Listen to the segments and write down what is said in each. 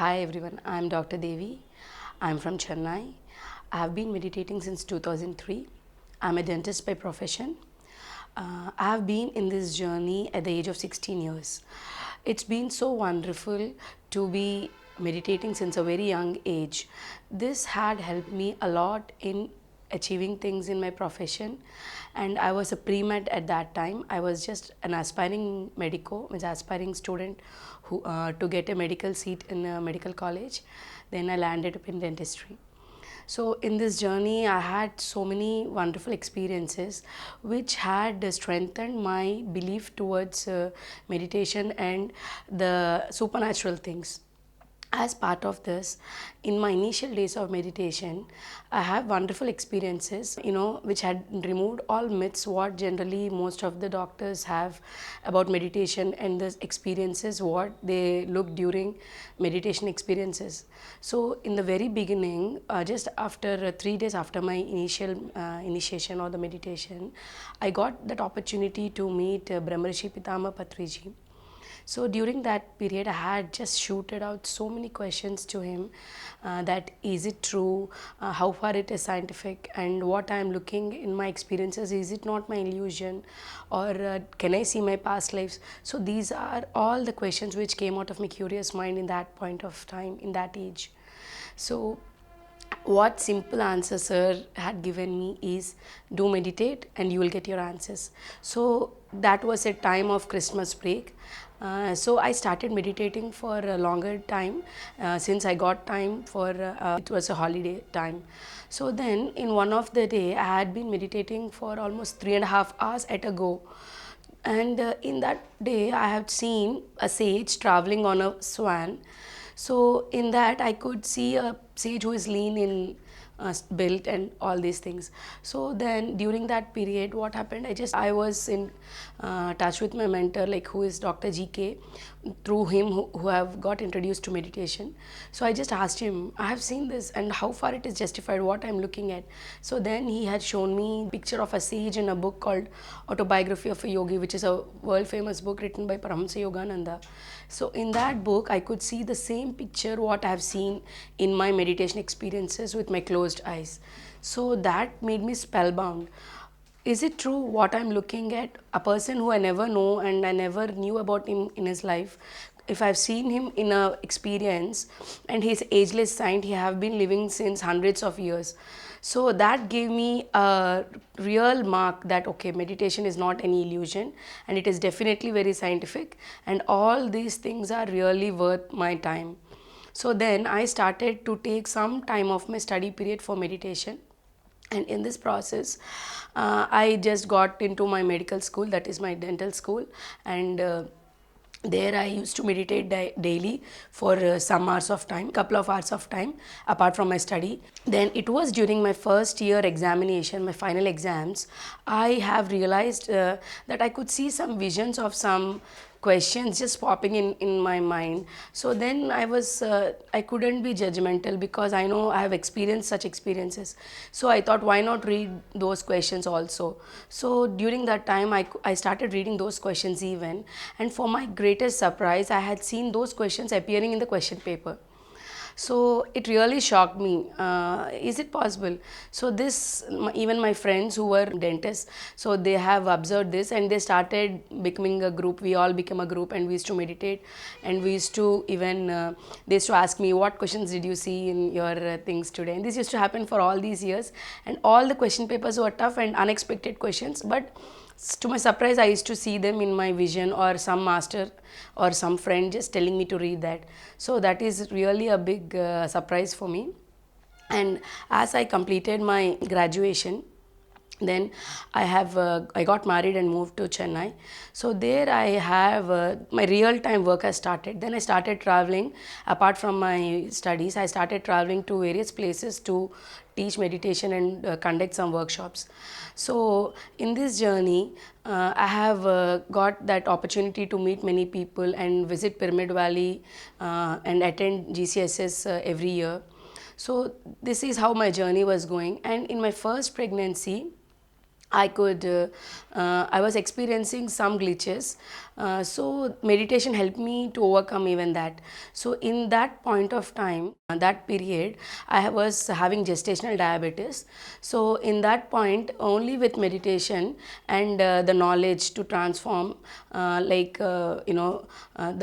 Hi everyone, I'm Dr. Devi. I'm from Chennai. I have been meditating since 2003. I'm a dentist by profession. I have been in this journey at the age of 16 years. It's been so wonderful to be meditating since a very young age. This had helped me a lot in achieving things in my profession, and I was a pre-med at that time. I was just an aspiring medico, means aspiring student who to get a medical seat in a medical college. Then I landed up in dentistry. So in this journey, I had so many wonderful experiences which had strengthened my belief towards meditation and the supernatural things. As part of this, in my initial days of meditation, I have wonderful experiences, which had removed all myths what generally most of the doctors have about meditation and the experiences what they look during meditation experiences. So in the very beginning, just after 3 days after my initial initiation or the meditation, I got that opportunity to meet Brahmarshi Patriji. So during that period, I had just shooted out so many questions to him, that is it true, how far it is scientific, and what I am looking in my experiences, is it not my illusion, or can I see my past lives? So these are all the questions which came out of my curious mind in that point of time, in that age. So what simple answer sir had given me is, do meditate and you will get your answers. So that was a time of Christmas break. So I started meditating for a longer time, since I got time for it was a holiday time. So then in one of the day I had been meditating for almost 3.5 hours at a go. And in that day I have seen a sage traveling on a swan. So in that I could see a sage who is lean in built and all these things. So then during that period, what happened, I was in touch with my mentor, like who is Dr. GK. Through him who have got introduced to meditation. So I just asked him, I have seen this and how far it is justified what I'm looking at. So then he had shown me picture of a sage in a book called Autobiography of a Yogi, which is a world famous book written by Paramahansa Yogananda. So in that book I could see the same picture what I have seen in my meditation experiences with my closed eyes. So that made me spellbound. Is it true what I'm looking at? A person who I never know and I never knew about him in his life, if I've seen him in a experience and he's ageless saint, he have been living since hundreds of years. So that gave me a real mark that okay, meditation is not any illusion and it is definitely very scientific and all these things are really worth my time. So then I started to take some time off my study period for meditation. And in this process, I just got into my medical school, that is my dental school, and there I used to meditate daily for some hours of time, couple of hours of time apart from my study. Then it was during my first year examination, my final exams, I have realized that I could see some visions of some questions just popping in my mind. So then I couldn't be judgmental because I know I have experienced such experiences. So I thought, why not read those questions also? So during that time I started reading those questions even, and for my greatest surprise I had seen those questions appearing in the question paper. So it really shocked me. Is it possible? So this, even my friends who were dentists, so they have observed this and they started becoming a group. We all became a group and we used to meditate, and we used to even they used to ask me, what questions did you see in your things today? And this used to happen for all these years, and all the question papers were tough and unexpected questions, but to my surprise I used to see them in my vision, or some master or some friend just telling me to read that. So that is really a big surprise for me. And as I completed my graduation, then I got married and moved to Chennai. So there I have my real time work has started. Then I started traveling. Apart from my studies, I started traveling to various places to teach meditation and conduct some workshops. So in this journey, I have got that opportunity to meet many people and visit Pyramid Valley and attend GCSS every year. So this is how my journey was going. And in my first pregnancy, I was experiencing some glitches. So meditation helped me to overcome even that. So in that point of time, that period, I was having gestational diabetes. So in that point, only with meditation and the knowledge to transform, the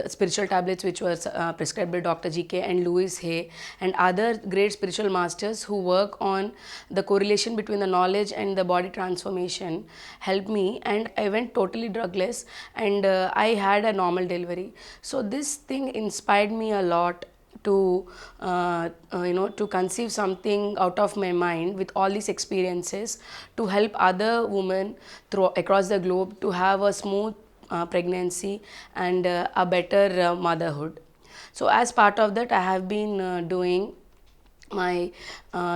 spiritual tablets which was prescribed by Dr. GK and Louis Hay and other great spiritual masters who work on the correlation between the knowledge and the body transformation helped me, and I went totally drugless, and I had a normal delivery. So this thing inspired me a lot to to conceive something out of my mind with all these experiences to help other women across the globe to have a smooth pregnancy and a better motherhood. So as part of that, I have been doing my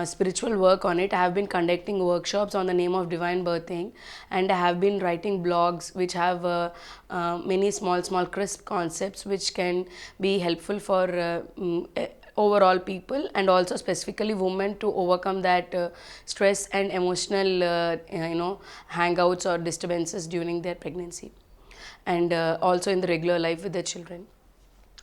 spiritual work on it. I have been conducting workshops on the name of divine birthing, and I have been writing blogs which have many small crisp concepts which can be helpful for overall people, and also specifically women, to overcome that stress and emotional hangouts or disturbances during their pregnancy, and also in the regular life with their children.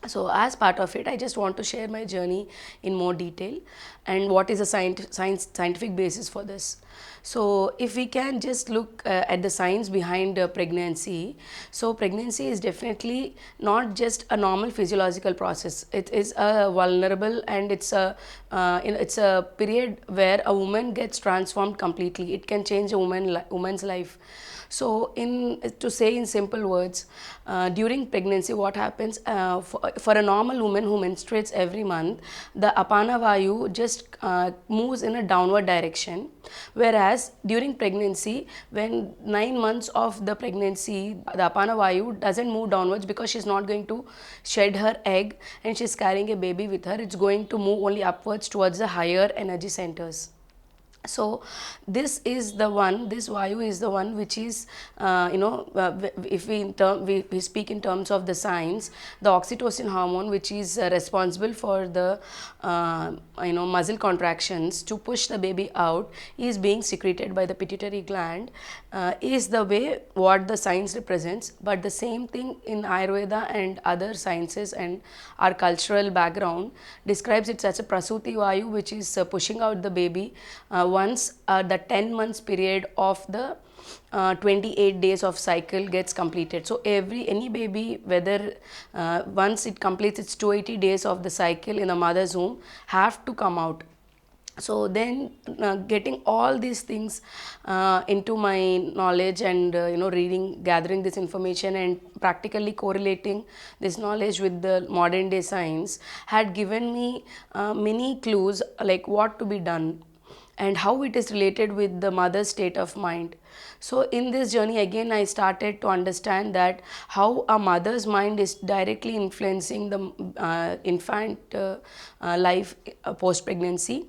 So as part of it, I just want to share my journey in more detail and what is the scientific basis for this. So if we can just look at the science behind pregnancy. So pregnancy is definitely not just a normal physiological process. It is a vulnerable, and it's a period where a woman gets transformed completely. It can change a woman's life. So to say in simple words, during pregnancy, what happens for a normal woman who menstruates every month, the apana vayu just moves in a downward direction, whereas during pregnancy, when 9 months of the pregnancy, the apana vayu doesn't move downwards because she's not going to shed her egg and she's carrying a baby with her. It's going to move only upwards towards the higher energy centers. So this vayu is the one which is if we speak in terms of the science, the oxytocin hormone, which is responsible for the muscle contractions to push the baby out, is being secreted by the pituitary gland, is the way what the science represents. But the same thing in Ayurveda and other sciences and our cultural background describes it as a prasuti vayu, which is pushing out the baby once the 10 months period of the 28 days of cycle gets completed. So any baby, whether once it completes its 280 days of the cycle in a mother's womb, have to come out. So then getting all these things into my knowledge, and gathering this information and practically correlating this knowledge with the modern day science had given me many clues, like what to be done and how it is related with the mother's state of mind. So in this journey, again, I started to understand that how a mother's mind is directly influencing the infant life post pregnancy.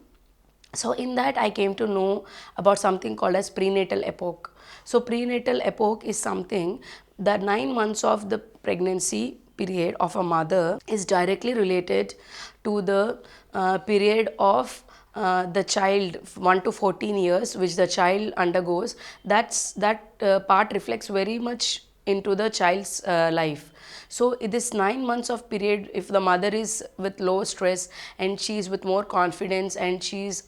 So in that, I came to know about something called as prenatal epoch. So prenatal epoch is something that 9 months of the pregnancy period of a mother is directly related to the period of the child, 1 to 14 years, which the child undergoes. That part reflects very much into the child's life. So this 9 months of period, if the mother is with low stress and she is with more confidence, and she's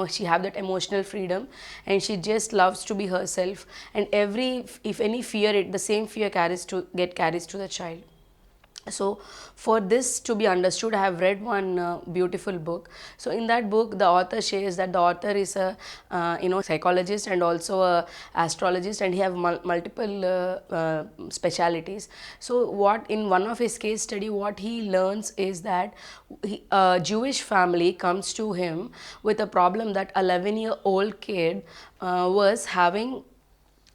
she have that emotional freedom, and she just loves to be herself, and if any fear, the same fear carries to the child. So for this to be understood, I have read one beautiful book. So in that book, the author shares that the author is a psychologist and also a astrologist, and he have multiple specialities. So what in one of his case study, what he learns is that a Jewish family comes to him with a problem that 11-year-old kid was having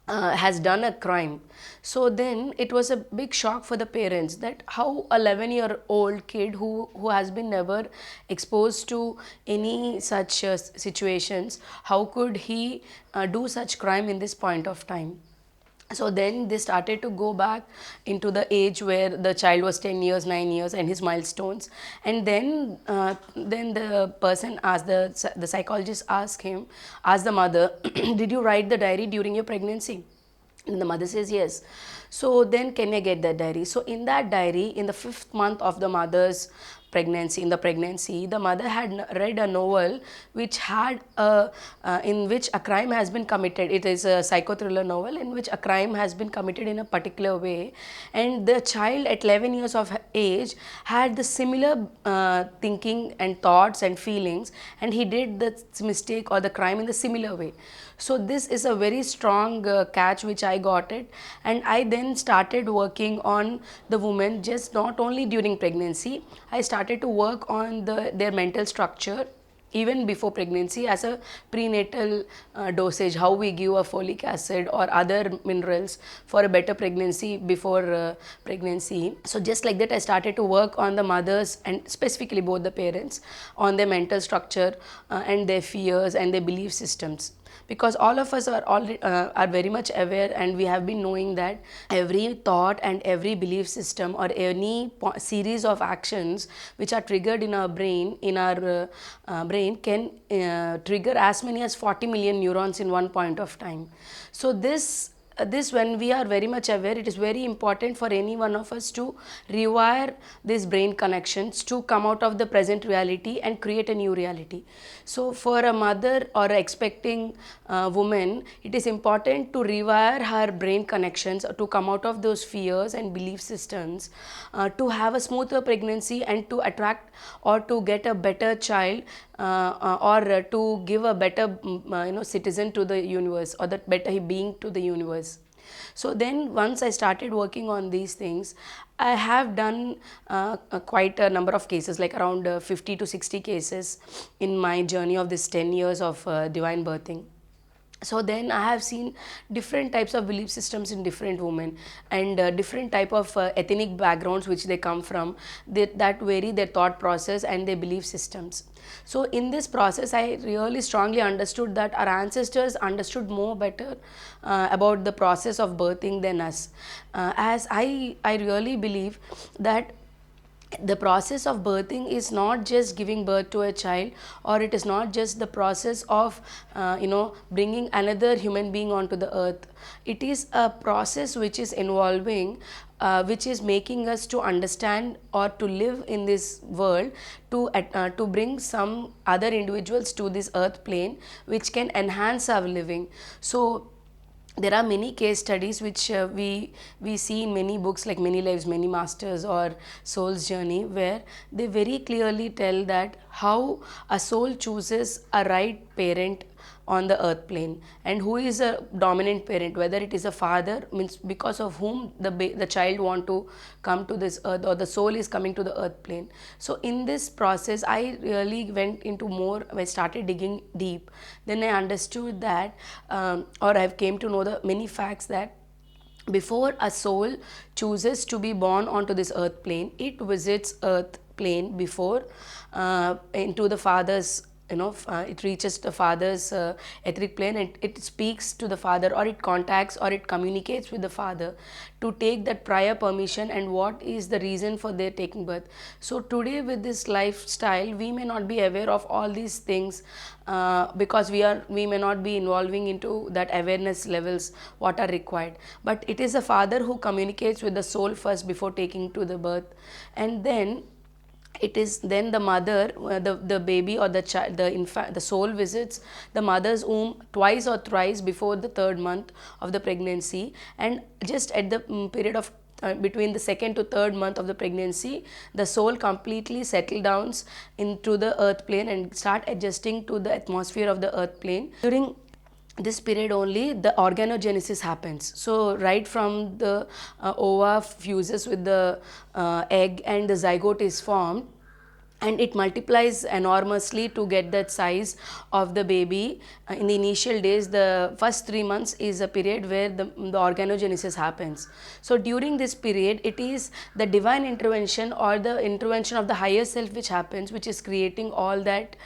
has done a crime. So then it was a big shock for the parents that how 11-year-old kid who has been never exposed to any such situations, how could he do such crime in this point of time. So then they started to go back into the age where the child was 10 years, 9 years, and his milestones. And then the person asked, the psychologist asked the mother, did you write the diary during your pregnancy? And the mother says yes. So then can I get that diary? So in that diary, in the 5th month of the mother's pregnancy, in the pregnancy, the mother had read a novel which had in which a crime has been committed. It is a psychothriller novel in which a crime has been committed in a particular way, and the child at 11 years of age had the similar thinking and thoughts and feelings, and he did the mistake or the crime in the similar way. So this is a very strong catch which I got it, and I then started working on the woman, just not only during pregnancy. I started to work on their mental structure even before pregnancy, as a prenatal dosage, how we give a folic acid or other minerals for a better pregnancy before pregnancy. So just like that, I started to work on the mothers and specifically both the parents on their mental structure and their fears and their belief systems, because all of us are very much aware, and we have been knowing that every thought and every belief system or any series of actions which are triggered in our brain can trigger as many as 40 million neurons in one point of time. So this when we are very much aware, it is very important for any one of us to rewire these brain connections to come out of the present reality and create a new reality. So for a mother or a expecting woman, it is important to rewire her brain connections to come out of those fears and belief systems, to have a smoother pregnancy and to attract or to get a better child, or to give a better citizen to the universe, or that better being to the universe. So then once I started working on these things, I have done quite a number of cases, like around 50 to 60 cases in my journey of this 10 years of divine birthing. So then I have seen different types of belief systems in different women, and different type of ethnic backgrounds which they come from, that vary their thought process and their belief systems. So in this process, I really strongly understood that our ancestors understood more better about the process of birthing than us, as I really believe that the process of birthing is not just giving birth to a child, or it is not just the process of bringing another human being onto the earth. It is a process which is involving, which is making us to understand or to live in this world, to bring some other individuals to this earth plane which can enhance our living. So there are many case studies which we see in many books, like Many Lives, Many Masters or Soul's Journey, where they very clearly tell that how a soul chooses a right parent on the earth plane, and who is a dominant parent, whether it is a father, means because of whom the child want to come to this earth, or the soul is coming to the earth plane. So in this process, I really went into more, I started digging deep. Then I understood that, or I've came to know the many facts, that before a soul chooses to be born onto this earth plane, it visits earth plane before, into the father's, it reaches the father's etheric plane, and it speaks to the father, or it contacts, or it communicates with the father to take that prior permission and what is the reason for their taking birth. So today with this lifestyle, we may not be aware of all these things, because we may not be involving into that awareness levels what are required, but it is a father who communicates with the soul first before taking to the birth, and then it is then the mother, the baby or the child, the soul visits the mother's womb twice or thrice before the 3rd month of the pregnancy, and just at the period of between the 2nd to 3rd month of the pregnancy, the soul completely settle down into the earth plane and start adjusting to the atmosphere of the earth plane. During this period only the organogenesis happens. So right from the ova fuses with the egg and the zygote is formed, and it multiplies enormously to get that size of the baby. In the initial days, the first 3 months is a period where the organogenesis happens. So during this period, it is the divine intervention or the intervention of the higher self which happens, which is creating all that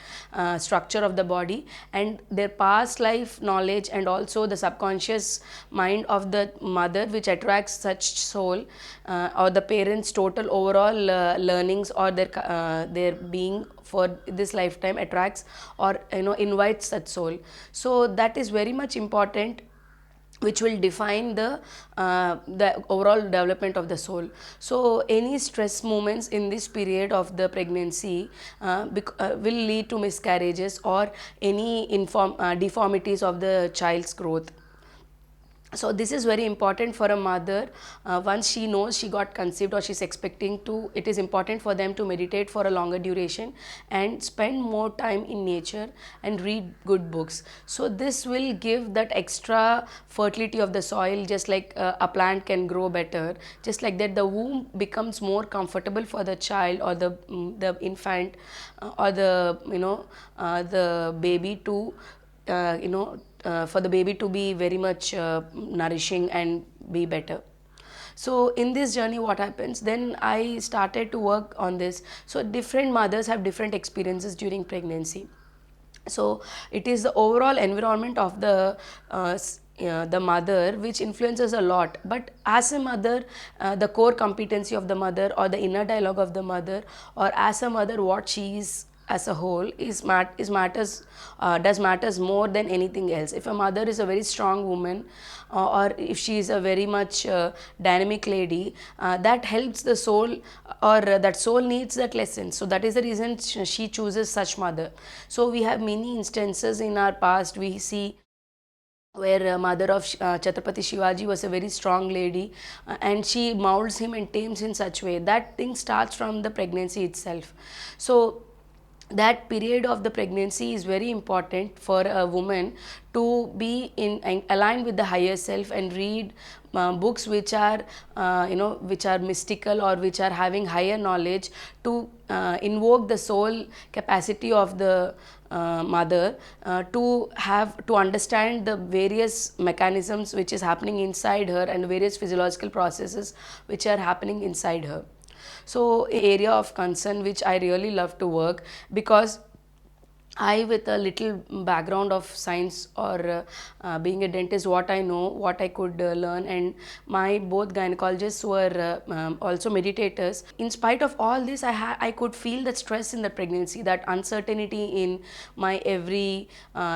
structure of the body, and their past life knowledge and also the subconscious mind of the mother which attracts such soul, or the parents total overall learnings or their being for this lifetime attracts or invites such soul. So that is very much important, which will define the overall development of the soul. So any stress moments in this period of the pregnancy will lead to miscarriages or any deformities of the child's growth. So this is very important for a mother. Once she knows she got conceived or she's expecting to, it is important for them to meditate for a longer duration and spend more time in nature and read good books. So this will give that extra fertility of the soil, just like a plant can grow better, just like that the womb becomes more comfortable for the child or the infant, or the baby to for the baby to be very much nourishing and be better. So in this journey, what happens then, I started to work on this. So different mothers have different experiences during pregnancy. So it is the overall environment of the mother which influences a lot. But as a mother, the core competency of the mother or the inner dialogue of the mother, or as a mother what she is as a whole does matters more than anything else. If a mother is a very strong woman, or if she is a very much dynamic lady, that helps the soul, or that soul needs that lesson. So that is the reason she chooses such mother. So we have many instances in our past. We see where mother of Chhatrapati Shivaji was a very strong lady, and she molds him and tames in such way. That thing starts from the pregnancy itself. So that period of the pregnancy is very important for a woman to be in aligned with the higher self and read books which are which are mystical or which are having higher knowledge, to invoke the soul capacity of the mother, to understand the various mechanisms which is happening inside her and various physiological processes which are happening inside her. So area of concern which I really love to work, because I, with a little background of science or being a dentist, what I know, what I could learn, and my both gynecologists were also meditators. In spite of all this, I could feel that stress in the pregnancy, that uncertainty in my every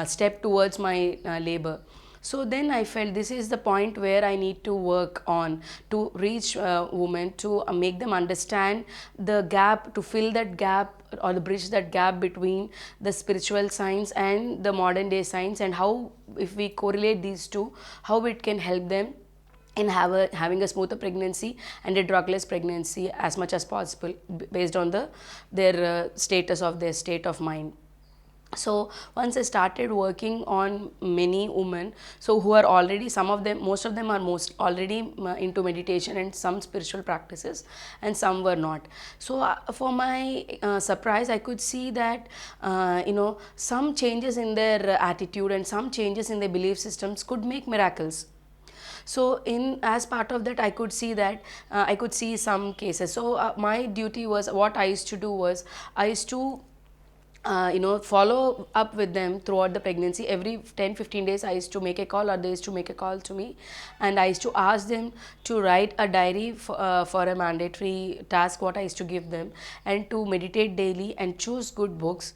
step towards my labor. So then I felt this is the point where I need to work on, to reach women, to make them understand the gap, to fill that gap or the bridge that gap between the spiritual science and the modern day science, and how, if we correlate these two, how it can help them in having a smoother pregnancy and a drugless pregnancy as much as possible, based on their status of their state of mind. So once I started working on many women, so who are already, some of them, most of them are already into meditation and some spiritual practices, and some were not. So for my surprise, I could see that some changes in their attitude and some changes in their belief systems could make miracles. So as part of that, I could see that I could see some cases. So my duty was, what I used to do was, I used to follow up with them throughout the pregnancy. Every 10-15 days I used to make a call, or they used to make a call to me, and I used to ask them to write a diary for a mandatory task what I used to give them, and to meditate daily and choose good books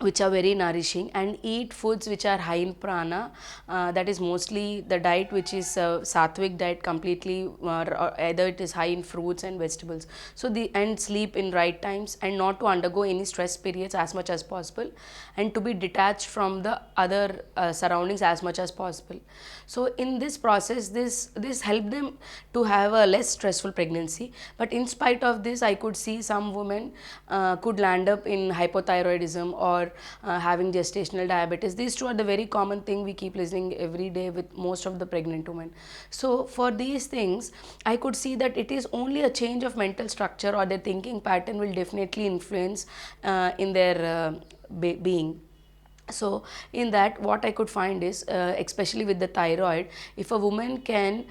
which are very nourishing, and eat foods which are high in prana. That is mostly the diet which is sattvic diet completely, or either it is high in fruits and vegetables. So and sleep in right times, and not to undergo any stress periods as much as possible, and to be detached from the other surroundings as much as possible. So in this process, this helped them to have a less stressful pregnancy. But in spite of this, I could see some women could land up in hypothyroidism or for having gestational diabetes. These two are the very common thing we keep listening every day with most of the pregnant women. So for these things, I could see that it is only a change of mental structure or their thinking pattern will definitely influence in their being. So in that, what I could find is, especially with the thyroid, if a woman can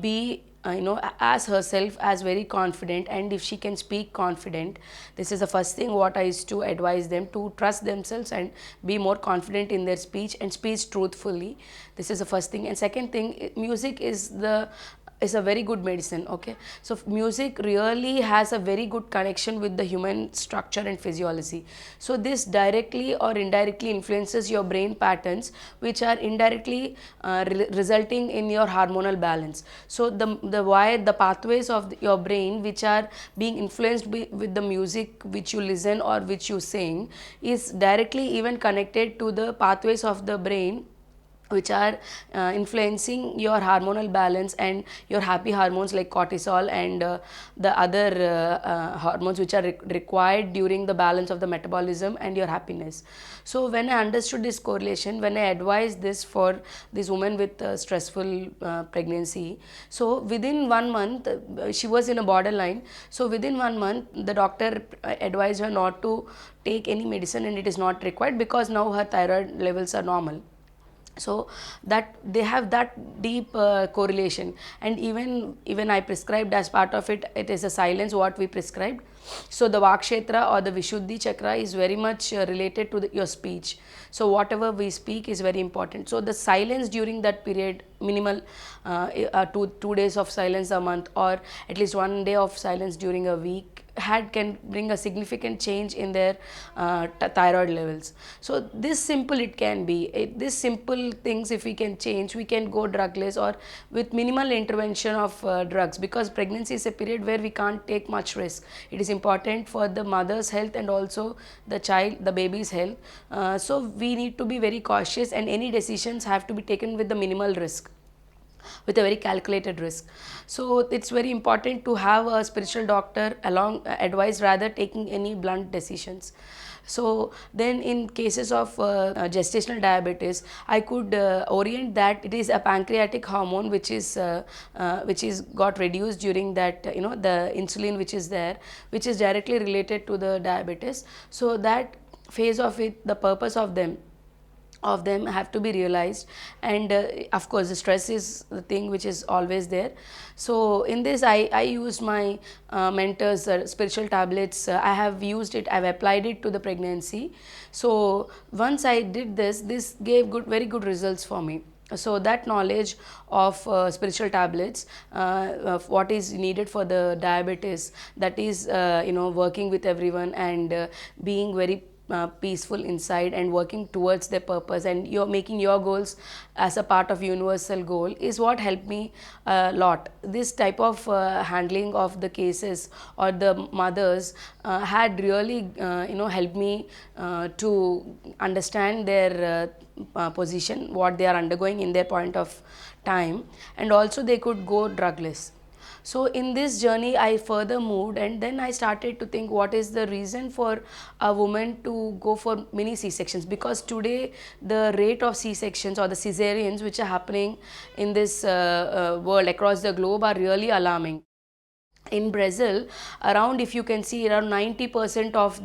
be as herself as very confident, and if she can speak confident, this is the first thing what I used to advise them, to trust themselves and be more confident in their speech and speak truthfully. This is the first thing. And second thing, music is a very good medicine. Okay, so music really has a very good connection with the human structure and physiology. So this directly or indirectly influences your brain patterns, which are indirectly resulting in your hormonal balance. So the pathways of your brain which are being influenced with the music which you listen or which you sing is directly even connected to the pathways of the brain which are influencing your hormonal balance and your happy hormones like cortisol and the other hormones which are required during the balance of the metabolism and your happiness. So when I understood this correlation, when I advised this for this woman with stressful pregnancy, so within 1 month, she was in a borderline. So within 1 month, the doctor advised her not to take any medicine, and it is not required because now her thyroid levels are normal. So that they have that deep correlation. And even I prescribed, as part of it, it is a silence what we prescribed. So the Vakshetra or the Vishuddhi chakra is very much related to your speech. So whatever we speak is very important. So the silence during that period, minimal 2 days of silence a month, or at least 1 day of silence during a week, can bring a significant change in their thyroid levels. So this simple it can be. This simple things, if we can change, we can go drugless or with minimal intervention of drugs, because pregnancy is a period where we can't take much risk. It is important for the mother's health and also the baby's health. So we need to be very cautious, and any decisions have to be taken with the minimal risk, with a very calculated risk. So it's very important to have a spiritual doctor along advice rather taking any blunt decisions. So then in cases of gestational diabetes, I could orient that it is a pancreatic hormone which is got reduced during that, the insulin which is there, which is directly related to the diabetes. So that phase of it, the purpose of them have to be realized. And of course the stress is the thing which is always there. So in this, I used my mentors spiritual tablets. I have used it, I've applied it to the pregnancy. So once I did this gave very good results for me. So that knowledge of spiritual tablets, of what is needed for the diabetes, that is working with everyone and being very peaceful inside and working towards their purpose, and you're making your goals as a part of universal goal, is what helped me a lot. This type of handling of the cases or the mothers had really helped me to understand their position, what they are undergoing in their point of time, and also they could go drugless. So in this journey, I further moved, and then I started to think, what is the reason for a woman to go for many C-sections? Because today the rate of C-sections or the cesareans which are happening in this world across the globe are really alarming. In Brazil, around, if you can see, around 90% of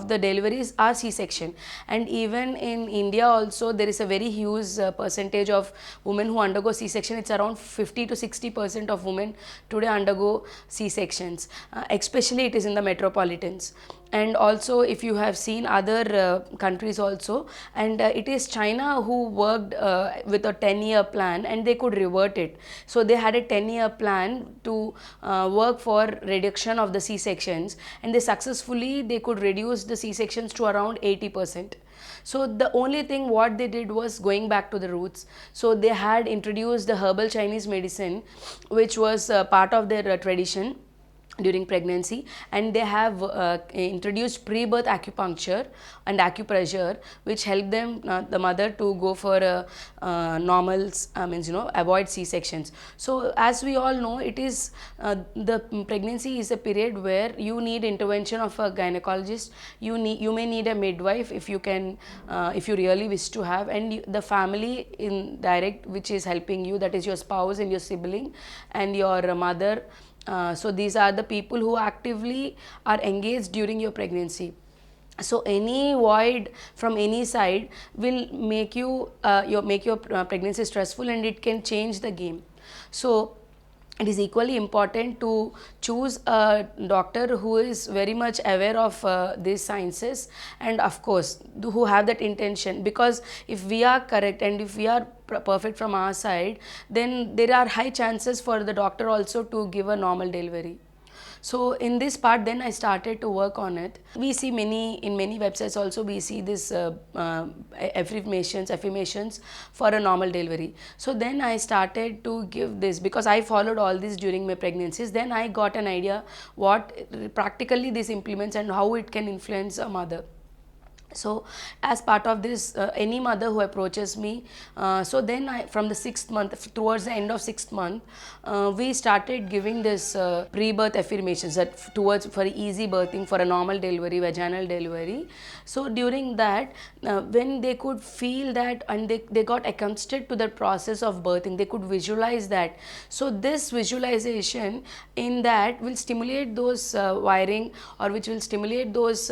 the deliveries are C-section, and even in India also there is a very huge percentage of women who undergo C-section. It's around 50 to 60% of women today undergo C-sections, especially it is in the metropolitans. And also, if you have seen other countries also, and it is China who worked with a 10-year plan, and they could revert it. So they had a 10-year plan to work for reduction of the C-sections, and they could reduce the C-sections to around 80%. So the only thing what they did was going back to the roots. So they had introduced the herbal Chinese medicine, which was part of their tradition. during pregnancy, and they have introduced pre-birth acupuncture and acupressure, which help them, the mother, to go for normals, means, avoid C-sections. So as we all know, it is the pregnancy is a period where you need intervention of a gynecologist. You may need a midwife if you can, if you really wish to have, and the family in direct, which is helping you, that is your spouse and your sibling and your mother. So these are the people who actively are engaged during your pregnancy. So any void from any side will make you make your pregnancy stressful, and it can change the game. So it is equally important to choose a doctor who is very much aware of these sciences, and of course who have that intention, because if we are correct and if we are perfect from our side, then there are high chances for the doctor also to give a normal delivery. So in this part, then I started to work on it. We see in many websites also, we see this affirmations for a normal delivery. So then I started to give this, because I followed all this during my pregnancies. Then I got an idea what practically this implements and how it can influence a mother. So as part of this, any mother who approaches me, so then from the 6th month, towards the end of 6th month, we started giving this pre-birth affirmations that towards for easy birthing, for a normal delivery, vaginal delivery. So during that, when they could feel that, and they got accustomed to the process of birthing, they could visualize that. So this visualization in that will stimulate those wiring, or which will stimulate those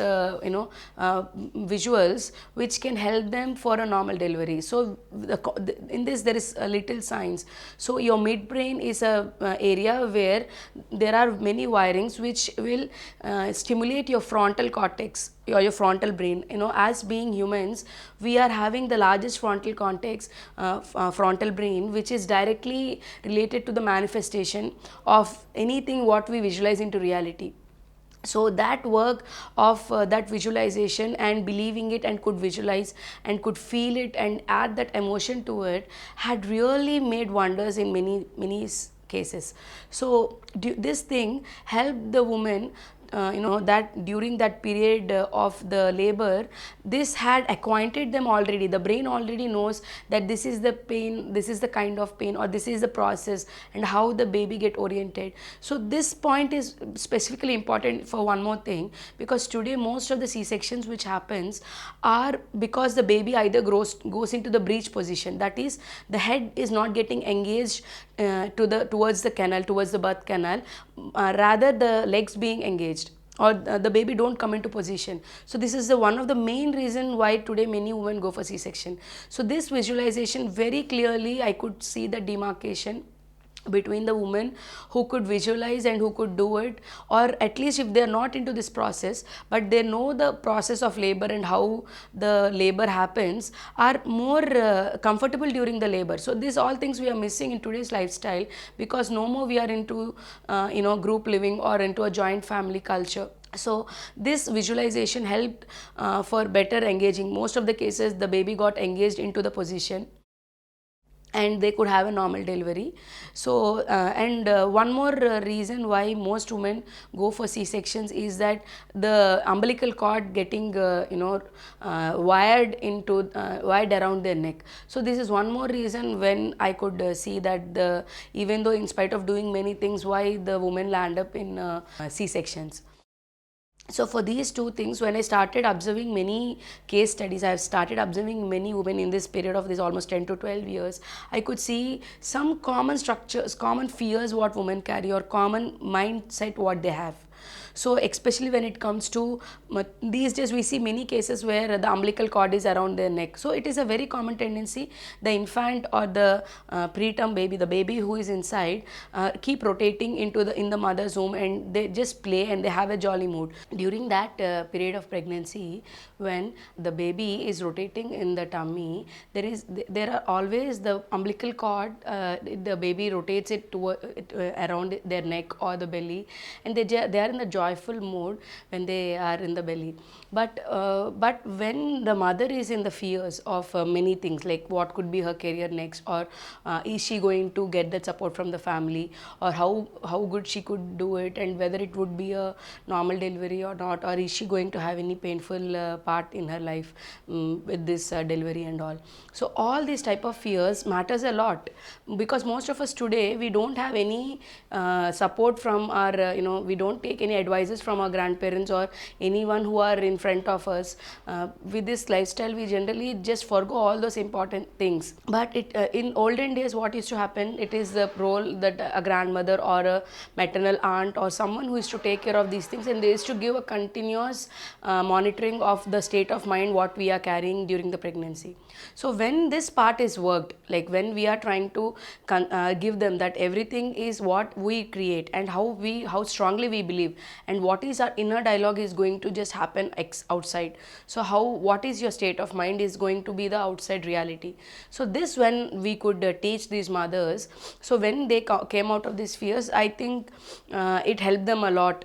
visuals, which can help them for a normal delivery. So in this there is a little science. So your midbrain is a area where there are many wirings which will stimulate your frontal cortex or your frontal brain. As being humans, we are having the largest frontal cortex, frontal brain, which is directly related to the manifestation of anything what we visualize into reality. So that work of that visualization and believing it, and could visualize and could feel it and add that emotion to it, had really made wonders in many cases. So this thing helped the woman, that during that period of the labor, this had acquainted them already. The brain already knows that this is the pain, this is the kind of pain, or this is the process, and how the baby get oriented. So this point is specifically important for one more thing, because today most of the C-sections which happens are because the baby either goes into the breech position, that is, the head is not getting engaged towards the canal, towards the birth canal, rather the legs being engaged, or the baby don't come into position. So this is one of the main reason why today many women go for C-section. So this visualization, very clearly I could see the demarcation between the women who could visualize and who could do it, or at least if they are not into this process but they know the process of labor and how the labor happens, are more comfortable during the labor. So these all things we are missing in today's lifestyle, because no more we are into group living or into a joint family culture. So this visualization helped for better engaging. Most of the cases the baby got engaged into the position and they could have a normal delivery. So one more reason why most women go for C-sections is that the umbilical cord getting wired around their neck. So this is one more reason when I could see that even though in spite of doing many things, why the women land up in C-sections. So for these two things, when I started observing many case studies, I have started observing many women in this period of this almost 10 to 12 years, I could see some common structures, common fears what women carry, or common mindset what they have. So especially when it comes to these days, we see many cases where the umbilical cord is around their neck. So it is a very common tendency. The infant or the preterm baby, the baby who is inside, keep rotating in the mother's womb, and they just play and they have a jolly mood. During that period of pregnancy, when the baby is rotating in the tummy, there are always the umbilical cord. The baby rotates it around their neck or the belly, and they are are in the joyful mood when they are in the belly. But when the mother is in the fears of many things, like what could be her career next, or is she going to get that support from the family, or how good she could do it, and whether it would be a normal delivery or not, or is she going to have any painful part in her life with this delivery and all. So all these type of fears matters a lot, because most of us today, we don't have any support from our we don't take any advices from our grandparents or anyone who are in front of us. With this lifestyle, we generally just forgo all those important things. But in olden days, what used to happen, it is the role that a grandmother or a maternal aunt or someone who is to take care of these things, and they used to give a continuous monitoring of the state of mind what we are carrying during the pregnancy. So when this part is worked, like when we are trying to give them that everything is what we create, and how strongly we believe, and what is our inner dialogue is going to just happen outside. So what is your state of mind is going to be the outside reality. So this, when we could teach these mothers, so when they came out of these fears, I think it helped them a lot.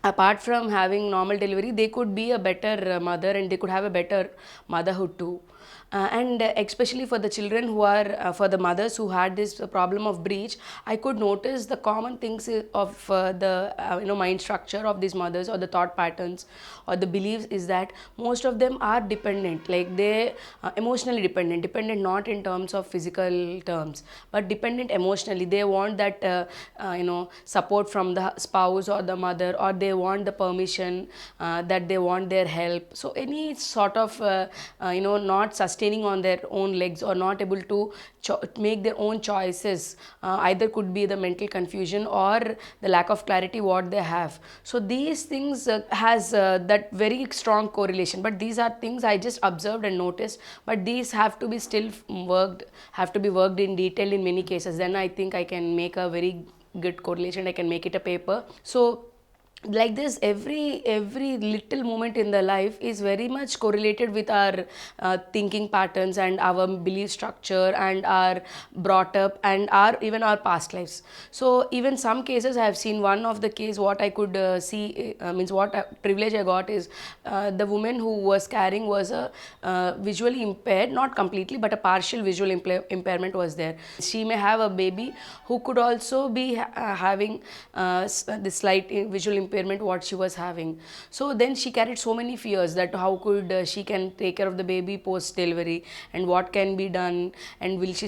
Apart from having normal delivery, they could be a better mother, and they could have a better motherhood too. And especially for the children who are, for the mothers who had this problem of breech, I could notice the common things of the mind structure of these mothers, or the thought patterns or the beliefs, is that most of them are dependent, like they emotionally dependent not in terms of physical terms, but dependent emotionally. They want that support from the spouse or the mother, or they want the permission, that they want their help. So any sort of not sustaining on their own legs, or not able to make their own choices, either could be the mental confusion or the lack of clarity what they have. So these things has that very strong correlation, but these are things I just observed and noticed, but these have to be still worked in detail in many cases. Then I think I can make a very good correlation, I can make it a paper. So like this, every little moment in the life is very much correlated with our thinking patterns, and our belief structure, and our brought up, and even our past lives. So even some cases I have seen, one of the case what I could see, means what privilege I got is, the woman who was carrying was a visually impaired, not completely, but a partial visual impairment was there. She may have a baby who could also be having this slight visual impairment what she was having. So then she carried so many fears that how could she can take care of the baby post delivery, and what can be done, and will she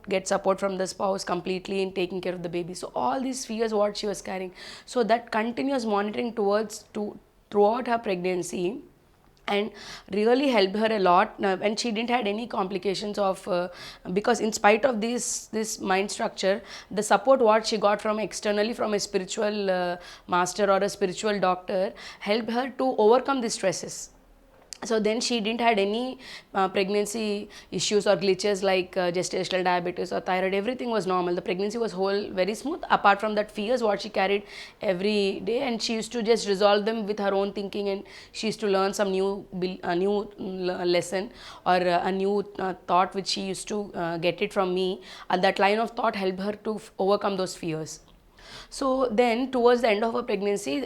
get support from the spouse completely in taking care of the baby. So all these fears what she was carrying, so that continuous monitoring throughout her pregnancy, and really helped her a lot. And she didn't had any complications of because in spite of this mind structure, the support what she got from externally, from a spiritual master or a spiritual doctor, helped her to overcome the stresses. So then she didn't had any pregnancy issues or glitches like gestational diabetes or thyroid. Everything was normal. The pregnancy was very smooth, apart from that fears what she carried every day, and she used to just resolve them with her own thinking, and she used to learn some new lesson, or a new thought which she used to get it from me, and that line of thought helped her to overcome those fears. So then towards the end of her pregnancy,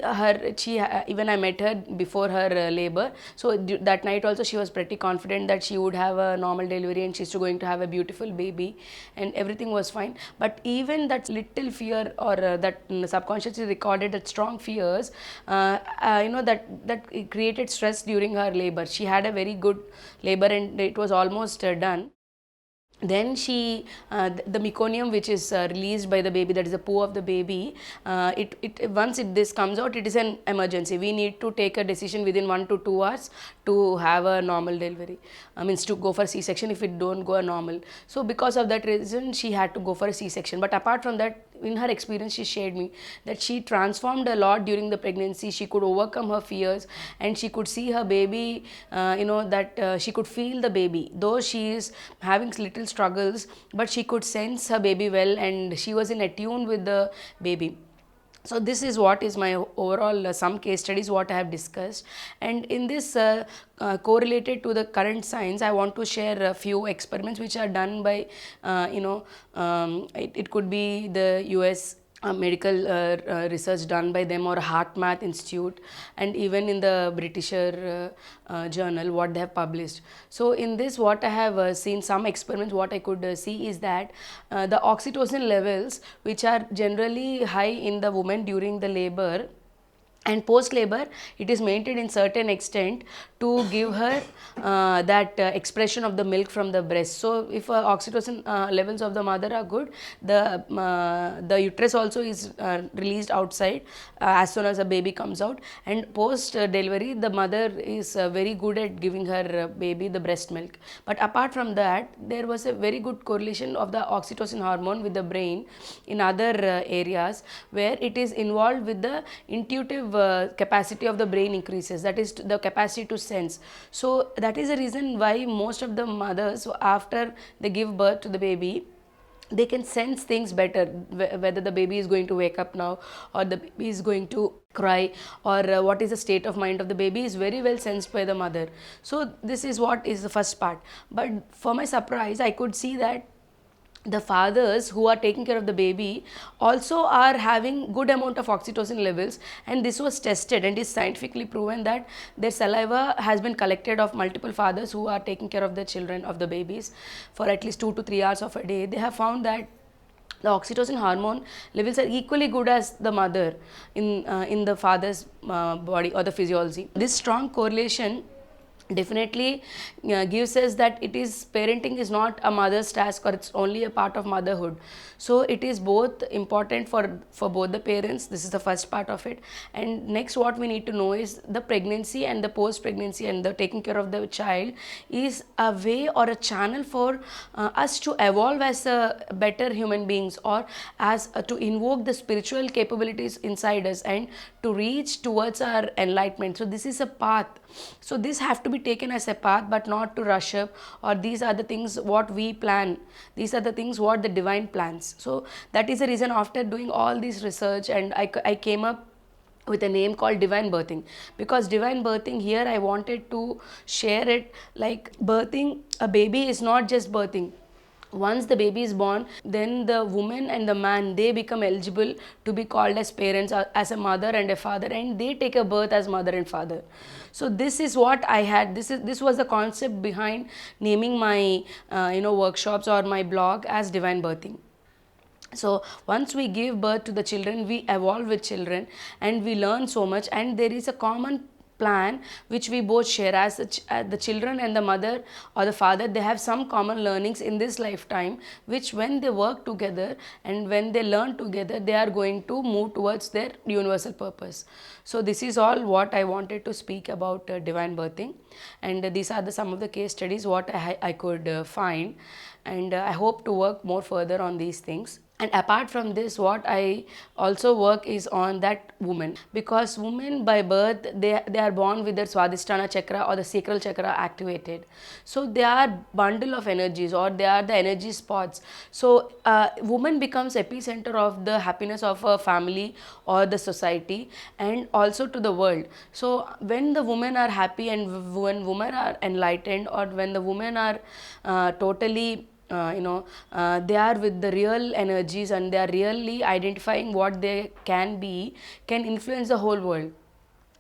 even I met her before her labor. So that night also she was pretty confident that she would have a normal delivery, and she's going to have a beautiful baby, and everything was fine. But even that little fear, or that subconsciously recorded that strong fears, that created stress during her labor. She had a very good labor, and it was almost done. Then the meconium which is released by the baby, that is the poo of the baby, once this comes out, it is an emergency. We need to take a decision within 1 to 2 hours to have a normal delivery. Means to go for C-section if it don't go a normal. So because of that reason, she had to go for a C-section. But apart from that, in her experience, she shared me that she transformed a lot during the pregnancy. She could overcome her fears, and she could see her baby, she could feel the baby. Though she is having little struggles, but she could sense her baby well, and she was in attune with the baby. So this is what is my overall some case studies what I have discussed, and in this correlated to the current science, I want to share a few experiments which are done by it could be the US medical research done by them, or Heart Math Institute, and even in the Britisher journal what they have published. So in this, what I have seen some experiments, what I could see is that the oxytocin levels, which are generally high in the woman during the labor and post labor, it is maintained in certain extent to give her that expression of the milk from the breast. So if oxytocin levels of the mother are good, the uterus also is released outside as soon as a baby comes out, and post delivery the mother is very good at giving her baby the breast milk. But apart from that, there was a very good correlation of the oxytocin hormone with the brain in other areas, where it is involved with the intuitive capacity of the brain increases, that is the capacity to sense. So that is the reason why most of the mothers, after they give birth to the baby, they can sense things better, whether the baby is going to wake up now, or the baby is going to cry, or what is the state of mind of the baby is very well sensed by the mother. So this is what is the first part. But for my surprise, I could see that the fathers who are taking care of the baby also are having good amount of oxytocin levels, and this was tested and is scientifically proven that their saliva has been collected of multiple fathers who are taking care of the children, of the babies, for at least 2 to 3 hours of a day. They have found that the oxytocin hormone levels are equally good as the mother in the father's body or the physiology. This strong correlation definitely gives us that it is, parenting is not a mother's task, or it's only a part of motherhood. So it is both important for both the parents. This is the first part of it. And next, what we need to know is the pregnancy and the post pregnancy and the taking care of the child is a way or a channel for us to evolve as a better human beings, or as to invoke the spiritual capabilities inside us and to reach towards our enlightenment. So this is a path. So this have to be taken as a path, but not to rush up, or these are the things what we plan, these are the things what the divine plans. So that is the reason, after doing all this research, and I came up with a name called divine birthing, because divine birthing, here I wanted to share it like birthing a baby is not just birthing. Once the baby is born, then the woman and the man, they become eligible to be called as parents, as a mother and a father, and they take a birth as mother and father. So this is what I had, this was the concept behind naming my workshops or my blog as divine birthing. So once we give birth to the children, we evolve with children and we learn so much, and there is a common plan which we both share, as the children and the mother or the father, they have some common learnings in this lifetime, which when they work together and when they learn together, they are going to move towards their universal purpose. So this is all what I wanted to speak about divine birthing, and these are some of the case studies what I could find, and I hope to work more further on these things. And apart from this, what I also work is on that woman, because women by birth, they are born with their Swadhisthana chakra or the sacral chakra activated. So they are bundle of energies, or they are the energy spots. So woman becomes epicenter of the happiness of a family or the society, and also to the world. So when the women are happy, and when women are enlightened, or when the women are totally they are with the real energies, and they are really identifying what they can be, can influence the whole world.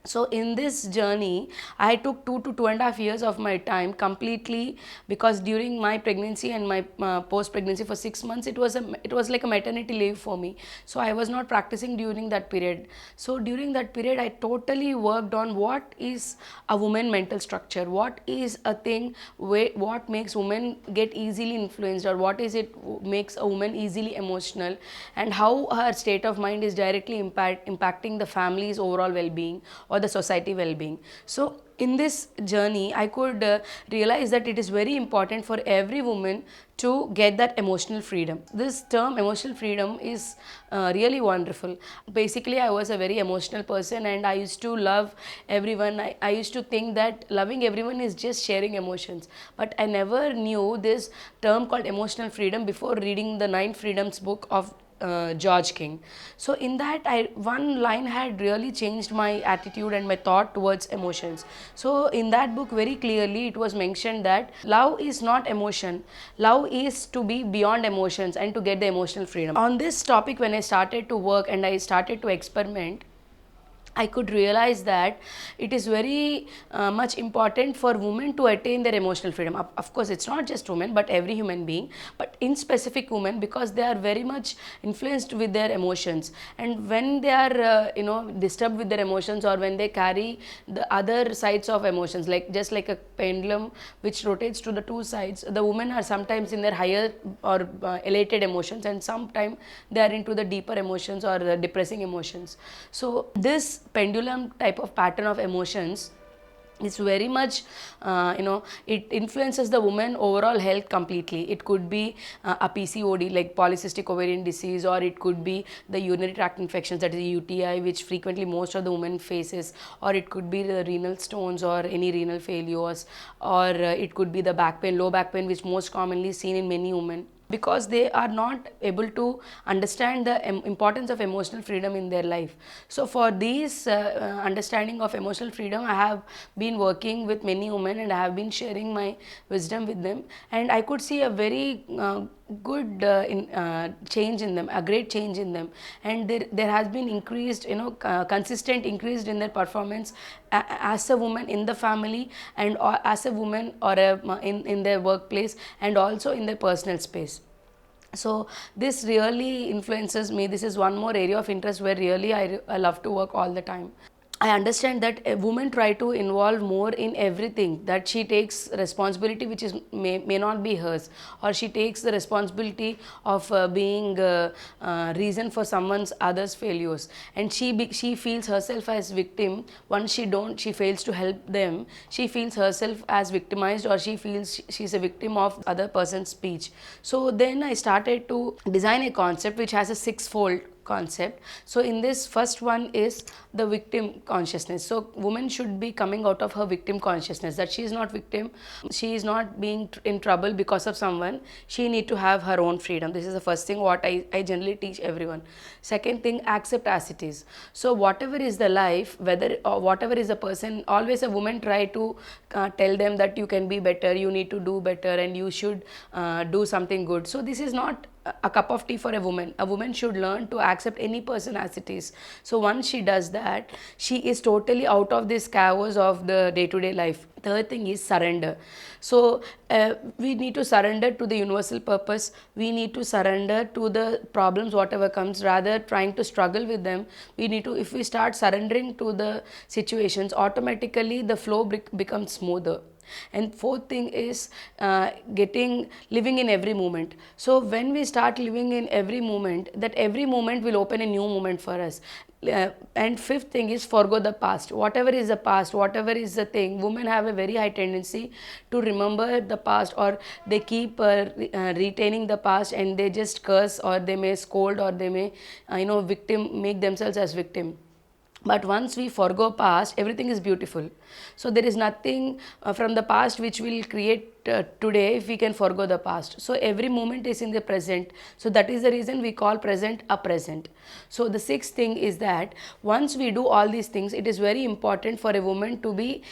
So in this journey, I took 2 to 2.5 years of my time completely, because during my pregnancy and my post pregnancy for 6 months, it was like a maternity leave for me. So I was not practicing during that period. So during that period, I totally worked on what is a woman mental structure, what is a thing, what makes women get easily influenced, or what is it makes a woman easily emotional, and how her state of mind is directly impacting the family's overall well-being or the society well-being. So in this journey, I could realize that it is very important for every woman to get that emotional freedom. This term emotional freedom is really wonderful. Basically, I was a very emotional person, and I used to love everyone. I used to think that loving everyone is just sharing emotions, but I never knew this term called emotional freedom before reading the 9 Freedoms book of George King. So in that, one line had really changed my attitude and my thought towards emotions. So in that book, very clearly it was mentioned that love is not emotion. Love is to be beyond emotions and to get the emotional freedom. On this topic, when I started to work and I started to experiment, I could realize that it is very much important for women to attain their emotional freedom. Of course, it's not just women, but every human being, but in specific women, because they are very much influenced with their emotions. And when they are, disturbed with their emotions, or when they carry the other sides of emotions, like just like a pendulum which rotates to the two sides, the women are sometimes in their higher or elated emotions, and sometimes they are into the deeper emotions or the depressing emotions. So this pendulum type of pattern of emotions is very much, it influences the woman overall health completely. It could be a PCOD, like polycystic ovarian disease, or it could be the urinary tract infections, that is UTI, which frequently most of the women faces, or it could be the renal stones or any renal failures, or it could be the back pain, low back pain, which most commonly seen in many women, because they are not able to understand the importance of emotional freedom in their life. So for these understanding of emotional freedom, I have been working with many women and I have been sharing my wisdom with them, and I could see a very good change in them, a great change in them, and there has been increased, consistent increased in their performance as a woman in the family, and as a woman or in their workplace, and also in their personal space. So this really influences me. This is one more area of interest where really I love to work all the time. I understand that a woman try to involve more in everything, that she takes responsibility which is may not be hers, or she takes the responsibility of being reason for someone's others failures, and she feels herself as victim. Once she fails to help them, she feels herself as victimized, or she feels she's a victim of other person's speech. So then I started to design a concept which has a sixfold concept. So in this, first one is the victim consciousness. So woman should be coming out of her victim consciousness, that she is not victim, she is not being in trouble because of someone, she need to have her own freedom. This is the first thing what I generally teach everyone. Second thing, accept as it is. So whatever is the life, whether or whatever is the person, always a woman try to tell them that you can be better, you need to do better, and you should do something good. So this is not a cup of tea for a woman. A woman should learn to accept any person as it is. So once she does that, she is totally out of this chaos of the day-to-day life. Third thing is surrender. So we need to surrender to the universal purpose. We need to surrender to the problems, whatever comes, rather trying to struggle with them. We need to, if we start surrendering to the situations, automatically the flow becomes smoother. And fourth thing is living in every moment. So when we start living in every moment, that every moment will open a new moment for us. And fifth thing is forgo the past. Whatever is the past, whatever is the thing, women have a very high tendency to remember the past, or they keep retaining the past, and they just curse, or they may scold, or they may make themselves as victim. But once we forgo past, everything is beautiful. So there is nothing from the past which will create today if we can forgo the past. So every moment is in the present. So that is the reason we call present a present. So the sixth thing is that once we do all these things, it is very important for a woman to be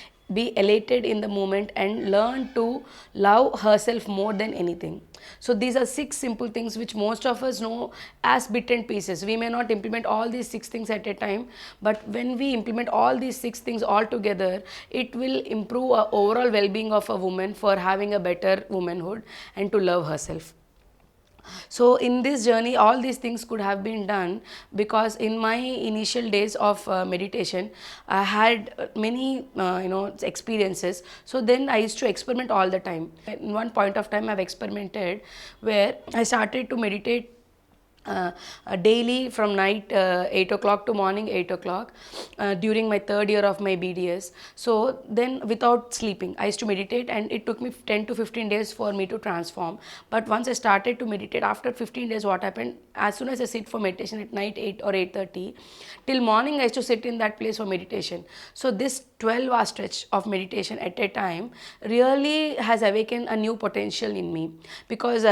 elated in the moment and learn to love herself more than anything. So these are 6 simple things which most of us know as bit and pieces. We may not implement all these 6 things at a time, but when we implement all these 6 things all together, it will improve our overall well-being of a woman for having a better womanhood and to love herself. So in this journey, all these things could have been done because in my initial days of meditation, I had many experiences. So then I used to experiment all the time. At one point of time, I've experimented where I started to meditate daily from night 8 o'clock to morning 8 o'clock during my 3rd year of my BDS. So then without sleeping, I used to meditate, and it took me 10 to 15 days for me to transform. But once I started to meditate, after 15 days, what happened, as soon as I sit for meditation at night 8 or 8:30, till morning I used to sit in that place for meditation. So this 12-hour stretch of meditation at a time really has awakened a new potential in me, because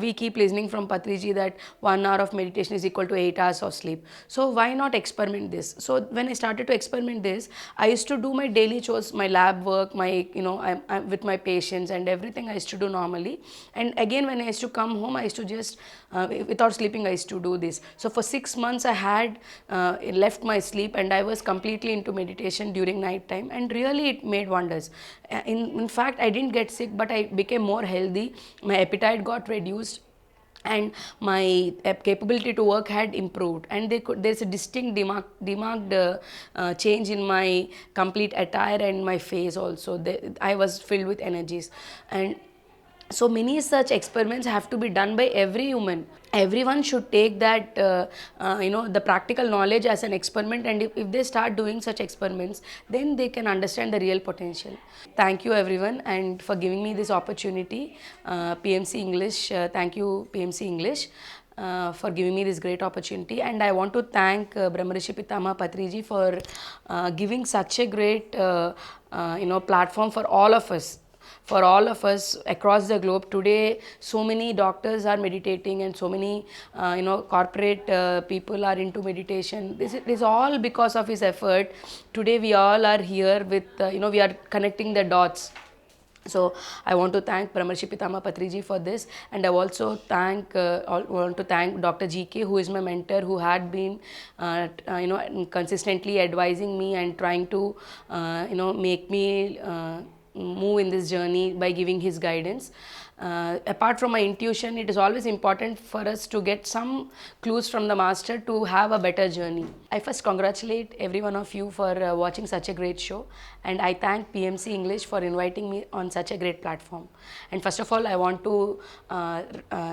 we keep listening from Patriji that 1 hour hour of meditation is equal to 8 hours of sleep. So why not experiment this? So when I started to experiment this, I used to do my daily chores, my lab work, my, I'm with my patients and everything I used to do normally. And again, when I used to come home, I used to just, without sleeping, I used to do this. So for 6 months, I had left my sleep and I was completely into meditation during night time, and really it made wonders. In fact, I didn't get sick, but I became more healthy. My appetite got reduced, and my capability to work had improved, and there's a distinct demarked change in my complete attire and my face also. I was filled with energies. And so many such experiments have to be done by every human. Everyone should take that the practical knowledge as an experiment, and if they start doing such experiments, then they can understand the real potential. Thank you everyone, and for giving me this opportunity. PMC English, thank you PMC English for giving me this great opportunity. And I want to thank Brahmarshi Pitama Patriji for giving such a great platform for all of us. For all of us across the globe today, so many doctors are meditating, and so many corporate people are into meditation. This is all because of his effort. Today we all are here with we are connecting the dots. So I want to thank Brahmarshi Pitama Patriji for this, and I also want to thank Dr. GK, who is my mentor, who had been consistently advising me and trying to make me move in this journey by giving his guidance. Apart from my intuition, it is always important for us to get some clues from the master to have a better journey. I first congratulate every one of you for watching such a great show, and I thank PMC English for inviting me on such a great platform. And first of all, I want to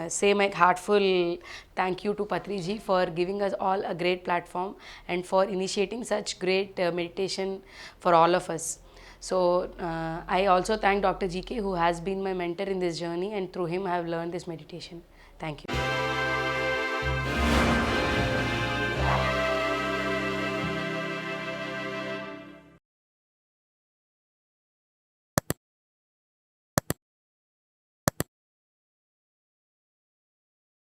say my heartful thank you to Patriji for giving us all a great platform and for initiating such great meditation for all of us. So I also thank Dr. GK, who has been my mentor in this journey, and through him I have learned this meditation. Thank you.